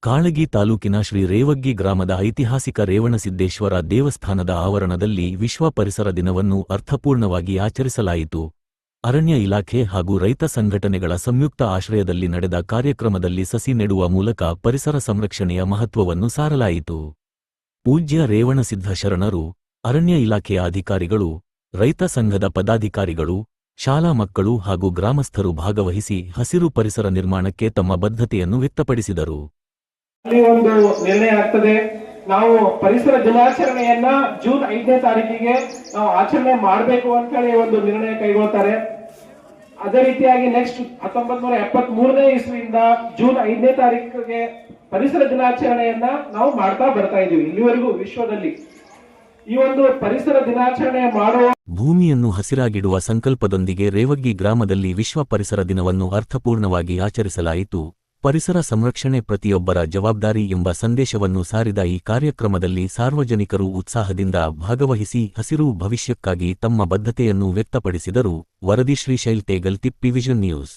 ಕಾಳಗಿ ತಾಲೂಕಿನ ಶ್ರೀ ರೇವಗ್ಗಿ ಗ್ರಾಮದ ಐತಿಹಾಸಿಕ ರೇವಣಸಿದ್ದೇಶ್ವರ ದೇವಸ್ಥಾನದ ಆವರಣದಲ್ಲಿ ವಿಶ್ವ ಪರಿಸರ ದಿನವನ್ನು ಅರ್ಥಪೂರ್ಣವಾಗಿ ಆಚರಿಸಲಾಯಿತು. ಅರಣ್ಯ ಇಲಾಖೆ ಹಾಗೂ ರೈತ ಸಂಘಟನೆಗಳ ಸಂಯುಕ್ತ ಆಶ್ರಯದಲ್ಲಿ ನಡೆದ ಕಾರ್ಯಕ್ರಮದಲ್ಲಿ ಸಸಿ ನೆಡುವ ಮೂಲಕ ಪರಿಸರ ಸಂರಕ್ಷಣೆಯ ಮಹತ್ವವನ್ನು ಸಾರಲಾಯಿತು. ಪೂಜ್ಯ ರೇವಣಸಿದ್ಧ ಶರಣರು, ಅರಣ್ಯ ಇಲಾಖೆಯ ಅಧಿಕಾರಿಗಳು, ರೈತ ಸಂಘದ ಪದಾಧಿಕಾರಿಗಳು, ಶಾಲಾ ಮಕ್ಕಳು ಹಾಗೂ ಗ್ರಾಮಸ್ಥರು ಭಾಗವಹಿಸಿ ಹಸಿರು ಪರಿಸರ ನಿರ್ಮಾಣಕ್ಕೆ ತಮ್ಮ ಬದ್ಧತೆಯನ್ನು ವ್ಯಕ್ತಪಡಿಸಿದರು. ಒಂದು ನಿರ್ಣಯ ಆಗ್ತದೆ. ನಾವು ಪರಿಸರ ದಿನಾಚರಣೆಯನ್ನ ಜೂನ್ 5ನೇ ತಾರೀಕಿಗೆ ನಾವು ಆಚರಣೆ ಮಾಡಬೇಕು ಅಂತ ಹೇಳಿ ಒಂದು ನಿರ್ಣಯ ಕೈಗೊಳ್ತಾರೆ. ಅದೇ ರೀತಿಯಾಗಿ ನೆಕ್ಸ್ಟ್ 1973ನೇ ಇಸ್ವಿಯಿಂದ ಜೂನ್ 5ನೇ ತಾರೀಕಿಗೆ ಪರಿಸರ ದಿನಾಚರಣೆಯನ್ನ ನಾವು ಮಾಡ್ತಾ ಬರ್ತಾ ಇದೀವಿ. ಇಲ್ಲಿವರೆಗೂ ವಿಶ್ವದಲ್ಲಿ ಈ ಒಂದು ಪರಿಸರ ದಿನಾಚರಣೆ ಮಾಡುವ ಭೂಮಿಯನ್ನು ಹಸಿರಾಗಿಡುವ ಸಂಕಲ್ಪದೊಂದಿಗೆ ರೇವಗ್ಗಿ ಗ್ರಾಮದಲ್ಲಿ ವಿಶ್ವ ಪರಿಸರ ದಿನವನ್ನು ಅರ್ಥಪೂರ್ಣವಾಗಿ ಆಚರಿಸಲಾಯಿತು. ಪರಿಸರ ಸಂರಕ್ಷಣೆ ಪ್ರತಿಯೊಬ್ಬರ ಜವಾಬ್ದಾರಿ ಎಂಬ ಸಂದೇಶವನ್ನು ಸಾರಿದ ಈ ಕಾರ್ಯಕ್ರಮದಲ್ಲಿ ಸಾರ್ವಜನಿಕರು ಉತ್ಸಾಹದಿಂದ ಭಾಗವಹಿಸಿ ಹಸಿರು ಭವಿಷ್ಯಕ್ಕಾಗಿ ತಮ್ಮ ಬದ್ಧತೆಯನ್ನು ವ್ಯಕ್ತಪಡಿಸಿದರು. ವರದಿ ಶ್ರೀಶೈಲ್ ತೇಗಲ್, ತಿಪ್ಪಿ ವಿಷನ್ ನ್ಯೂಸ್.